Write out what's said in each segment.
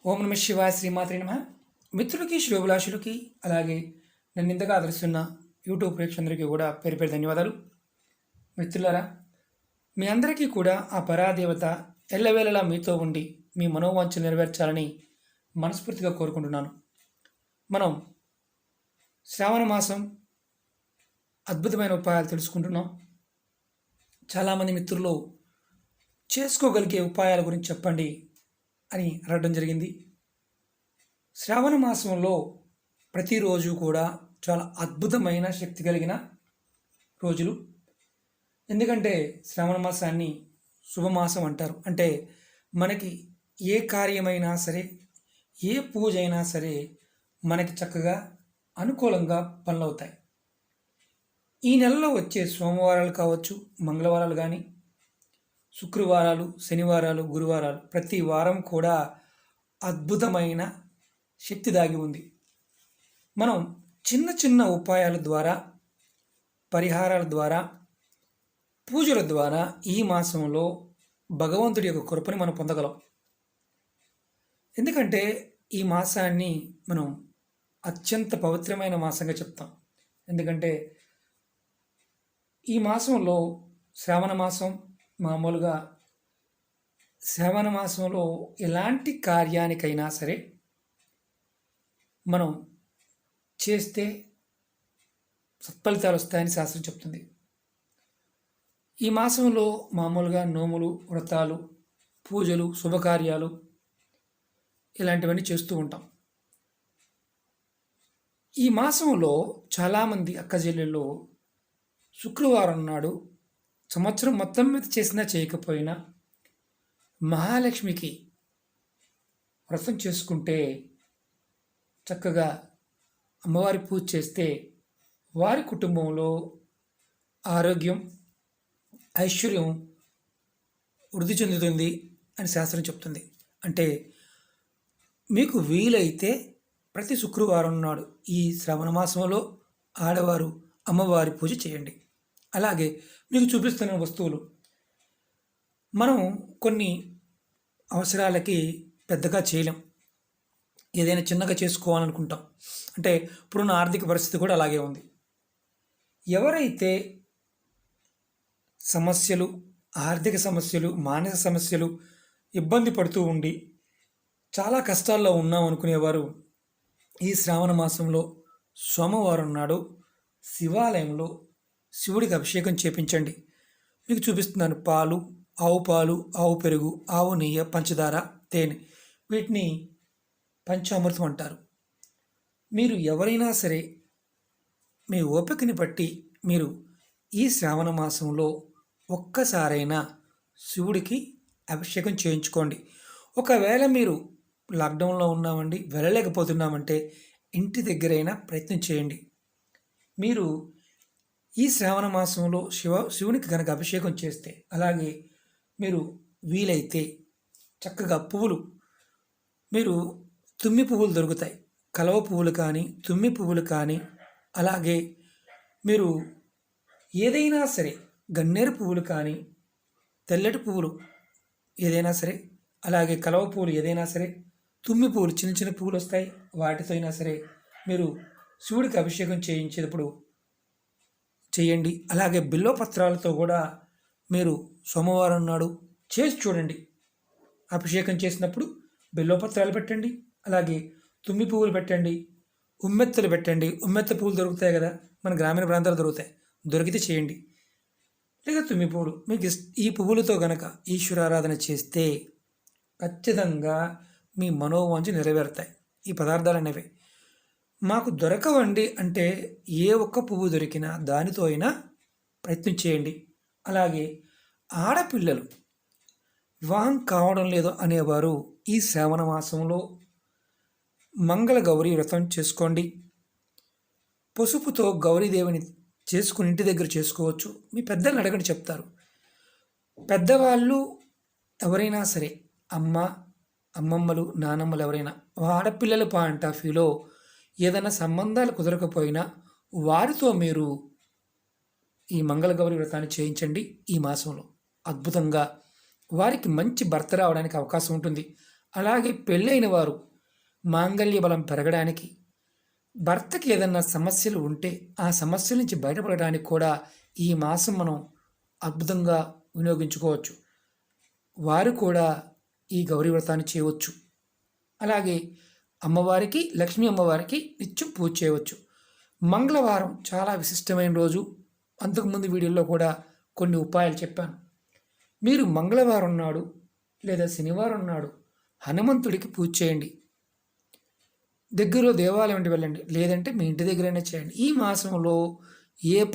ఓం నమ శివాయ శ్రీమాత్రే నమ. మిత్రులకి శ్రేయోభిలాషులకి అలాగే నన్ను ఇంతగా ఆదరిస్తున్న యూట్యూబ్ ప్రేక్షకులందరికీ కూడా పేరు పేరు ధన్యవాదాలు. మిత్రులారా, మీ అందరికీ కూడా ఆ పరాదేవత ఎల్లవేళలా మీతో ఉండి మీ మనోవాంఛ నెరవేర్చాలని మనస్ఫూర్తిగా కోరుకుంటున్నాను. మనం శ్రావణ మాసం అద్భుతమైన ఉపాయాలు తెలుసుకుంటున్నాం. చాలామంది మిత్రులు చేసుకోగలిగే ఉపాయాల గురించి చెప్పండి అని అడగడం జరిగింది. శ్రావణ మాసంలో ప్రతిరోజు కూడా చాలా అద్భుతమైన శక్తి కలిగిన రోజులు. ఎందుకంటే శ్రావణ మాసాన్ని శుభమాసం అంటారు. అంటే మనకి ఏ కార్యమైనా సరే, ఏ పూజ అయినా సరే మనకి చక్కగా అనుకూలంగా పనులవుతాయి. ఈ నెలలో వచ్చే సోమవారాలు కావచ్చు, మంగళవారాలు కానీ, శుక్రవారాలు, శనివారాలు, గురువారాలు ప్రతి వారం కూడా అద్భుతమైన శక్తి దాగి ఉంది. మనం చిన్న చిన్న ఉపాయాల ద్వారా, పరిహారాల ద్వారా, పూజల ద్వారా ఈ మాసంలో భగవంతుడి యొక్క కృపని మనం పొందగలం. ఎందుకంటే ఈ మాసాన్ని మనం అత్యంత పవిత్రమైన మాసంగా చెప్తాం. ఎందుకంటే ఈ మాసంలో శ్రావణ మాసం మామూలుగా శ్రావణ మాసంలో ఎలాంటి కార్యానికైనా సరే మనం చేస్తే సత్ఫలితాలు వస్తాయని శాస్త్రం చెప్తుంది. ఈ మాసంలో మామూలుగా నోములు, వ్రతాలు, పూజలు, శుభకార్యాలు ఇలాంటివన్నీ చేస్తూ ఉంటాం. ఈ మాసంలో చాలామంది అక్కచెల్లెళ్ళు శుక్రవారం నాడు సంవత్సరం మొత్తం మీద చేసినా చేయకపోయినా మహాలక్ష్మికి వ్రతం చేసుకుంటే, చక్కగా అమ్మవారి పూజ చేస్తే వారి కుటుంబంలో ఆరోగ్యం, ఐశ్వర్యం వృద్ధి చెందుతుంది అని శాస్త్రం చెప్తుంది. అంటే మీకు వీలైతే ప్రతి శుక్రవారం నాడు ఈ శ్రావణ మాసంలో ఆడవారు అమ్మవారి పూజ చేయండి. అలాగే మీకు చూపిస్తున్న వస్తువులు మనం కొన్ని అవసరాలకి పెద్దగా చేయలేం, ఏదైనా చిన్నగా చేసుకోవాలనుకుంటాం. అంటే ఇప్పుడున్న ఆర్థిక పరిస్థితి కూడా అలాగే ఉంది. ఎవరైతే సమస్యలు, ఆర్థిక సమస్యలు, మానసిక సమస్యలు, ఇబ్బంది పడుతూ ఉండి చాలా కష్టాల్లో ఉన్నాం అనుకునేవారు ఈ శ్రావణ మాసంలో సోమవారం నాడు శివాలయంలో శివుడికి అభిషేకం చేపించండి. మీకు చూపిస్తున్నాను. పాలు, ఆవు పాలు, ఆవు పెరుగు, ఆవు నెయ్యి, పంచదార, తేనె, వీటిని పంచామృతం అంటారు. మీరు ఎవరైనా సరే మీ ఓపికని బట్టి మీరు ఈ శ్రావణ మాసంలో ఒక్కసారైనా శివుడికి అభిషేకం చేయించుకోండి. ఒకవేళ మీరు లాక్డౌన్లో ఉన్నామండి, వెళ్ళలేకపోతున్నామంటే ఇంటి దగ్గరైనా ప్రయత్నం చేయండి. మీరు ఈ శ్రావణ మాసంలో శివునికి కనుక అభిషేకం చేస్తే, అలాగే మీరు వీలైతే చక్కగా పువ్వులు, మీరు తుమ్మి పువ్వులు దొరుకుతాయి, కలవ పువ్వులు కానీ, తుమ్మి పువ్వులు కానీ, అలాగే మీరు ఏదైనా సరే గన్నేరు పువ్వులు కానీ, తెల్లటి పువ్వులు ఏదైనా సరే, అలాగే కలవ పువ్వులు ఏదైనా సరే, తుమ్మి పువ్వులు చిన్న చిన్న పువ్వులు వస్తాయి, వాటితో అయినా సరే మీరు శివుడికి అభిషేకం చేయించేటప్పుడు చేయండి. అలాగే బిల్వపత్రాలతో కూడా మీరు సోమవారం నాడు చేసి చూడండి. అభిషేకం చేసినప్పుడు బిల్వపత్రాలు పెట్టండి, అలాగే తుమ్మి పువ్వులు పెట్టండి, ఉమ్మెత్తలు పెట్టండి. ఉమ్మెత్త పువ్వులు దొరుకుతాయి కదా, మన గ్రామీణ ప్రాంతాలు దొరుకుతాయి, దొరికితే చేయండి. లేదా తుమ్మి పువ్వులు మీకు ఈ పువ్వులతో గనక ఈశ్వరారాధన చేస్తే ఖచ్చితంగా మీ మనోవాంఛ నెరవేరుతాయి. ఈ పదార్థాలు అనేవి మాకు దొరకవండి అంటే ఏ ఒక్క పువ్వు దొరికినా దానితో అయినా ప్రయత్నం చేయండి. అలాగే ఆడపిల్లలు వివాహం కావడం లేదు అనేవారు ఈ శ్రావణ మాసంలో మంగళ గౌరీ వ్రతం చేసుకోండి. పసుపుతో గౌరీదేవిని చేసుకుని ఇంటి దగ్గర చేసుకోవచ్చు. మీ పెద్దలను అడగండి, చెప్తారు. పెద్దవాళ్ళు ఎవరైనా సరే, అమ్మమ్మలు, నానమ్మలు ఎవరైనా ఆడపిల్లల పాయింట్ ఆఫ్ వ్యూలో ఏదైనా సంబంధాలు కుదరకపోయినా వారితో మీరు ఈ మంగళగౌరి వ్రతాన్ని చేయించండి. ఈ మాసంలో అద్భుతంగా వారికి మంచి భర్త రావడానికి అవకాశం ఉంటుంది. అలాగే పెళ్ళైన వారు మాంగళ్య బలం పెరగడానికి, భర్తకి ఏదన్నా సమస్యలు ఉంటే ఆ సమస్యల నుంచి బయటపడడానికి కూడా ఈ మాసం మనం అద్భుతంగా వినియోగించుకోవచ్చు. వారు కూడా ఈ గౌరీ వ్రతాన్ని చేయవచ్చు. అలాగే అమ్మవారికి, లక్ష్మీ అమ్మవారికి నిత్యం పూజ చేయవచ్చు. మంగళవారం చాలా విశిష్టమైన రోజు. అంతకుముందు వీడియోలో కూడా కొన్ని ఉపాయాలు చెప్పాను. మీరు మంగళవారం నాడు లేదా శనివారం నాడు హనుమంతుడికి పూజ చేయండి. దగ్గరలో దేవాలయం అంటే వెళ్ళండి, లేదంటే మీ ఇంటి దగ్గరైనా చేయండి. ఈ మాసంలో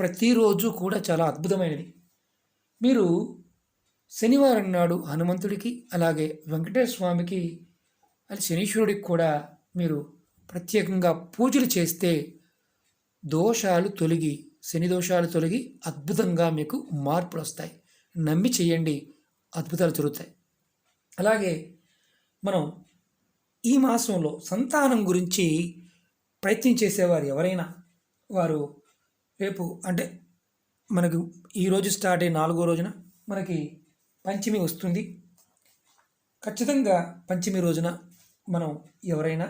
ప్రతిరోజు కూడా చాలా అద్భుతమైనది. మీరు శనివారం నాడు హనుమంతుడికి, అలాగే వెంకటేశ్వర స్వామికి, అది శనీశ్వరుడికి కూడా మీరు ప్రత్యేకంగా పూజలు చేస్తే దోషాలు తొలగి, శని దోషాలు తొలగి అద్భుతంగా మీకు మార్పులు వస్తాయి. నమ్మి చేయండి, అద్భుతాలు జరుగుతాయి. అలాగే మనం ఈ మాసంలో సంతానం గురించి ప్రయత్నం చేసేవారు ఎవరైనా, వారు రేపు అంటే మనకు ఈరోజు స్టార్ట్ అయ్యే 4వ రోజున మనకి పంచమి వస్తుంది. ఖచ్చితంగా పంచమి రోజున మనం ఎవరైనా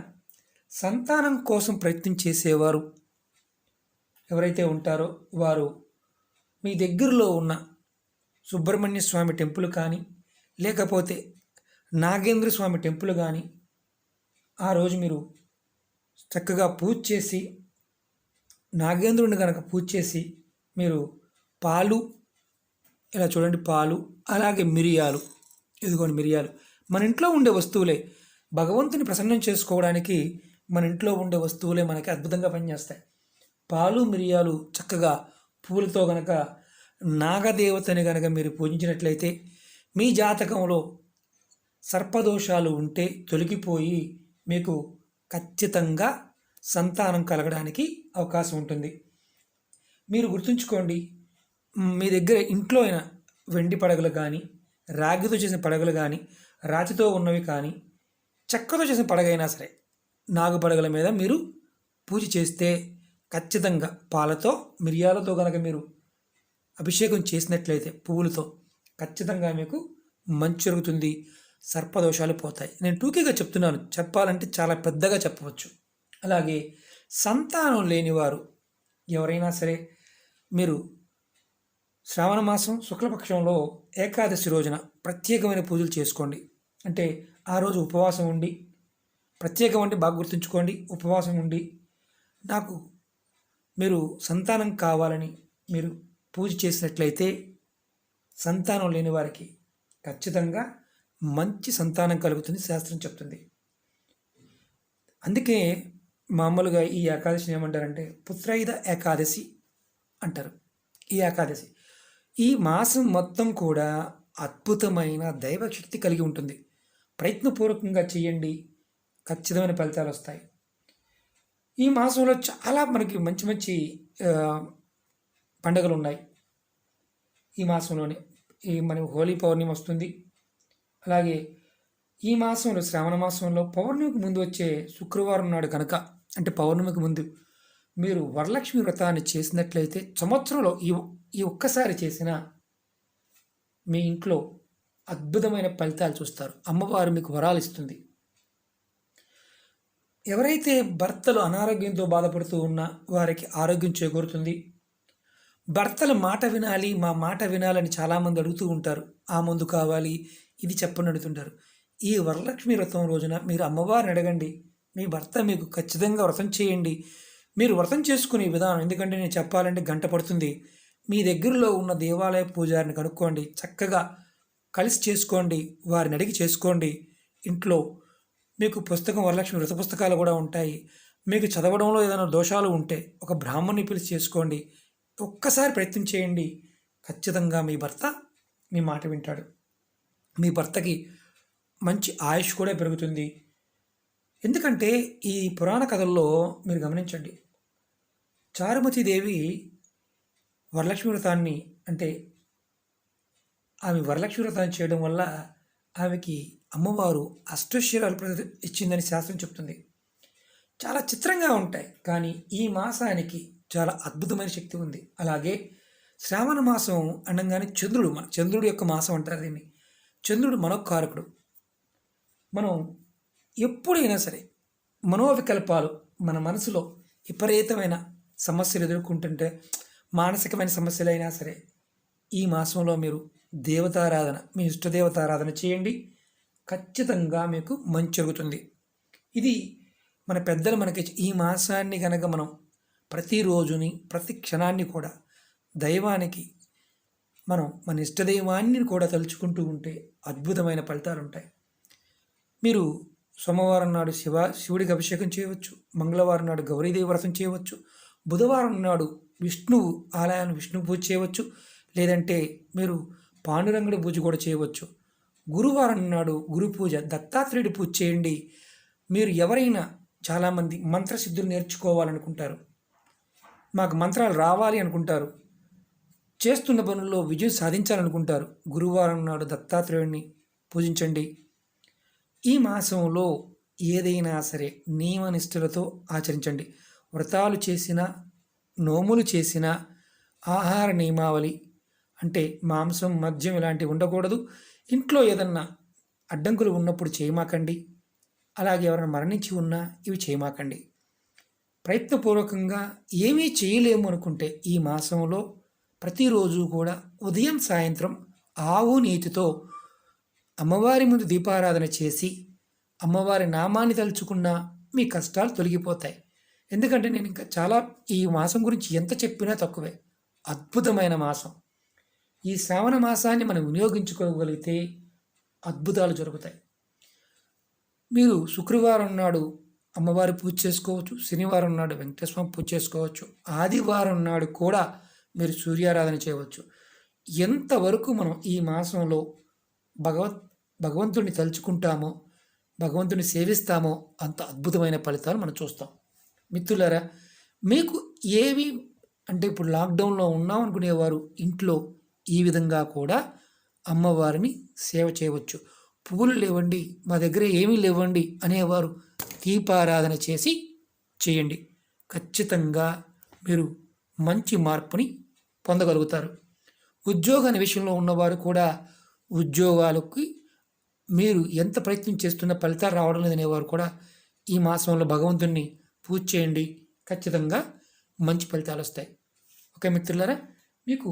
సంతానం కోసం ప్రయత్నం చేసేవారు ఎవరైతే ఉంటారో వారు మీ దగ్గరలో ఉన్న సుబ్రహ్మణ్య స్వామి టెంపుల్ కానీ, లేకపోతే నాగేంద్ర స్వామి టెంపుల్ కానీ ఆ రోజు మీరు చక్కగా పూజ చేసి, నాగేంద్రుడిని కనుక పూజ చేసి మీరు పాలు, ఇలా చూడండి పాలు, అలాగే మిరియాలు, ఇదిగోండి మిరియాలు మన ఇంట్లో ఉండే వస్తువులే. భగవంతుని ప్రసన్నం చేసుకోవడానికి మన ఇంట్లో ఉండే వస్తువులే మనకి అద్భుతంగా పనిచేస్తాయి. పాలు మిరియాలు చక్కగా పూలతో కనుక నాగదేవతని కనుక మీరు పూజించినట్లయితే మీ జాతకంలో సర్పదోషాలు ఉంటే తొలగిపోయి మీకు ఖచ్చితంగా సంతానం కలగడానికి అవకాశం ఉంటుంది. మీరు గుర్తుంచుకోండి, మీ దగ్గర ఇంట్లో అయినా వెండి పడగలు కానీ, రాగితో చేసిన పడగలు కానీ, రాతితో ఉన్నవి కానీ, చెక్కతో చేసిన పడగైనా సరే, నాగు పడగల మీద మీరు పూజ చేస్తే ఖచ్చితంగా పాలతో మిరియాలతో కనుక మీరు అభిషేకం చేసినట్లయితే పువ్వులతో ఖచ్చితంగా మీకు మంచి జరుగుతుంది, సర్పదోషాలు పోతాయి. నేను టూకీగా చెప్తున్నాను, చెప్పాలంటే చాలా పెద్దగా చెప్పవచ్చు. అలాగే సంతానం లేనివారు ఎవరైనా సరే మీరు శ్రావణ మాసం శుక్లపక్షంలో ఏకాదశి రోజున ప్రత్యేకమైన పూజలు చేసుకోండి. అంటే ఆ రోజు ఉపవాసం ఉండి, ప్రత్యేకం అంటే బాగా గుర్తుంచుకోండి, ఉపవాసం ఉండి నాకు మీరు సంతానం కావాలని మీరు పూజ చేసినట్లయితే సంతానం లేని వారికి ఖచ్చితంగా మంచి సంతానం కలుగుతుంది శాస్త్రం చెప్తుంది. అందుకే మామూలుగా ఈ ఏకాదశిని ఏమంటారంటే పుత్రైద ఏకాదశి అంటారు. ఈ ఏకాదశి ఈ మాసం మొత్తం కూడా అద్భుతమైన దైవశక్తి కలిగి ఉంటుంది. ప్రయత్నపూర్వకంగా చేయండి, ఖచ్చితమైన ఫలితాలు వస్తాయి. ఈ మాసంలో చాలా మనకి మంచి మంచి పండుగలు ఉన్నాయి. ఈ మాసంలోనే మన హోలీ పౌర్ణమి వస్తుంది. అలాగే ఈ మాసంలో శ్రావణ మాసంలో పౌర్ణమికి ముందు వచ్చే శుక్రవారం నాడు కనుక, అంటే పౌర్ణమికి ముందు మీరు వరలక్ష్మి వ్రతాన్ని చేసినట్లయితే సంవత్సరంలో ఈ ఒక్కసారి చేసిన మీ ఇంట్లో అద్భుతమైన ఫలితాలు చూస్తారు. అమ్మవారు మీకు వరాలు ఇస్తుంది. ఎవరైతే భర్తలు అనారోగ్యంతో బాధపడుతూ ఉన్నా వారికి ఆరోగ్యం చేకూరుతుంది. భర్తల మాట వినాలి, మా మాట వినాలని చాలామంది అడుగుతూ ఉంటారు. ఆ మందు కావాలి, ఇది చెప్పని అడుగుతుంటారు. ఈ వరలక్ష్మి వ్రతం రోజున మీరు అమ్మవారిని అడగండి, మీ భర్త మీకు ఖచ్చితంగా వ్రతం చేయండి. మీరు వ్రతం చేసుకునే విధానం, ఎందుకంటే నేను చెప్పాలంటే గంట పడుతుంది. మీ దగ్గరలో ఉన్న దేవాలయ పూజారిని కనుక్కోండి, చక్కగా కలిసి చేసుకోండి, వారిని అడిగి చేసుకోండి. ఇంట్లో మీకు పుస్తకం వరలక్ష్మి వ్రత పుస్తకాలు కూడా ఉంటాయి. మీకు చదవడంలో ఏదైనా దోషాలు ఉంటే ఒక బ్రాహ్మణ్ణి పిలిచి చేసుకోండి. ఒక్కసారి ప్రయత్నం చేయండి, ఖచ్చితంగా మీ భర్త మీ మాట వింటాడు. మీ భర్తకి మంచి ఆయుష్ కూడా పెరుగుతుంది. ఎందుకంటే ఈ పురాణ కథల్లో మీరు గమనించండి, చారుమతీదేవి వరలక్ష్మి వ్రతాన్ని, అంటే ఆమె వరలక్ష్మి వ్రతాన్ని చేయడం వల్ల ఆమెకి అమ్మవారు అష్టైశ్వర్యాలు ఇచ్చిందని శాస్త్రం చెప్తుంది. చాలా చిత్రంగా ఉంటాయి, కానీ ఈ మాసానికి చాలా అద్భుతమైన శక్తి ఉంది. అలాగే శ్రావణ మాసం అనగానే చంద్రుడు యొక్క మాసం అంటారు దీన్ని. చంద్రుడు మనోకారకుడు. మనం ఎప్పుడైనా సరే మనోవికల్పాలు మన మనసులో విపరీతమైన సమస్యలు ఎదుర్కొంటుంటే మానసికమైన సమస్యలైనా సరే ఈ మాసంలో మీరు దేవతారాధన మీ ఇష్టదేవతారాధన చేయండి. ఖచ్చితంగా మీకు మంచి జరుగుతుంది. ఇది మన పెద్దలు మనకి ఈ మాసాన్ని కనుక మనం ప్రతిరోజుని ప్రతి క్షణాన్ని కూడా దైవానికి మనం మన ఇష్టదైవాన్ని కూడా తలుచుకుంటూ ఉంటే అద్భుతమైన ఫలితాలు ఉంటాయి. మీరు సోమవారం నాడు శివుడికి అభిషేకం చేయవచ్చు, మంగళవారం నాడు గౌరీదేవి వ్రతం చేయవచ్చు, బుధవారం నాడు విష్ణువు ఆలయాన్ని విష్ణు పూజ చేయవచ్చు, లేదంటే మీరు పాండురంగుడి పూజ కూడా చేయవచ్చు. గురువారం నాడు గురు పూజ దత్తాత్రేయుడి పూజ చేయండి. మీరు ఎవరైనా చాలామంది మంత్రసిద్ధులు నేర్చుకోవాలనుకుంటారు, మాకు మంత్రాలు రావాలి అనుకుంటారు, చేస్తున్న పనుల్లో విజయం సాధించాలనుకుంటారు. గురువారం నాడు దత్తాత్రేయుడిని పూజించండి. ఈ మాసంలో ఏదైనా సరే నియమనిష్టలతో ఆచరించండి. వ్రతాలు చేసినా నోములు చేసినా ఆహార నియమావళి అంటే మాంసం మద్యం ఇలాంటివి ఉండకూడదు. ఇంట్లో ఏదన్నా అడ్డంకులు ఉన్నప్పుడు చేయమాకండి. అలాగే ఎవరైనా మరణించి ఉన్నా ఇవి చేయమాకండి. ప్రయత్నపూర్వకంగా ఏమీ చేయలేము అనుకుంటే ఈ మాసంలో ప్రతిరోజు కూడా ఉదయం సాయంత్రం ఆవు నీతితో అమ్మవారి ముందు దీపారాధన చేసి అమ్మవారి నామాన్ని తలుచుకున్నా మీ కష్టాలు తొలగిపోతాయి. ఎందుకంటే నేను ఇంకా చాలా ఈ మాసం గురించి ఎంత చెప్పినా తక్కువే. అద్భుతమైన మాసం. ఈ శ్రావణ మాసాన్ని మనం వినియోగించుకోగలిగితే అద్భుతాలు జరుగుతాయి. మీరు శుక్రవారం నాడు అమ్మవారి పూజ చేసుకోవచ్చు, శనివారం నాడు వెంకటేశ్వర పూజ చేసుకోవచ్చు, ఆదివారం నాడు కూడా మీరు సూర్యారాధన చేయవచ్చు. ఎంతవరకు మనం ఈ మాసంలో భగవంతుడిని తలుచుకుంటామో, భగవంతుని సేవిస్తామో అంత అద్భుతమైన ఫలితాలు మనం చూస్తాం. మిత్రులారా, మీకు ఏవి అంటే ఇప్పుడు లాక్డౌన్లో ఉన్నాం అనుకునేవారు ఇంట్లో ఈ విధంగా కూడా అమ్మవారిని సేవ చేయవచ్చు. పువ్వులు లేవండి, మా దగ్గర ఏమీ లేవండి అనేవారు దీపారాధన చేసి చేయండి. ఖచ్చితంగా మీరు మంచి మార్పుని పొందగలుగుతారు. ఉద్యోగాన్ని విషయంలో ఉన్నవారు కూడా ఉద్యోగాలకి మీరు ఎంత ప్రయత్నం చేస్తున్న ఫలితాలు రావడం లేదనేవారు కూడా ఈ మాసంలో భగవంతుణ్ణి పూజ చేయండి. ఖచ్చితంగా మంచి ఫలితాలు వస్తాయి. ఓకే మిత్రులారా, మీకు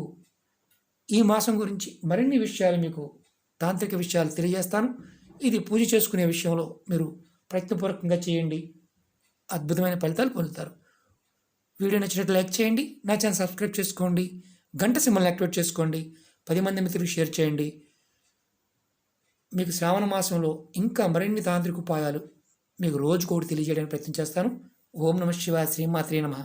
ఈ మాసం గురించి మరిన్ని విషయాలు మీకు తాంత్రిక విషయాలు తెలియజేస్తాను. ఇది పూజ చేసుకునే విషయంలో మీరు ప్రయత్నపూర్వకంగా చేయండి, అద్భుతమైన ఫలితాలు పొందుతారు. వీడియో నచ్చినట్లు లైక్ చేయండి, నా ఛానల్ సబ్స్క్రైబ్ చేసుకోండి, గంట సింబల్ని యాక్టివేట్ చేసుకోండి, 10 మంది మిత్రులకు షేర్ చేయండి. మీకు శ్రావణ మాసంలో ఇంకా మరిన్ని తాంత్రిక ఉపాయాలు మీకు రోజుకోటి తెలియజేయడానికి ప్రయత్నం చేస్తాను. ఓం నమః శివాయ, శ్రీమాత్రే నమః.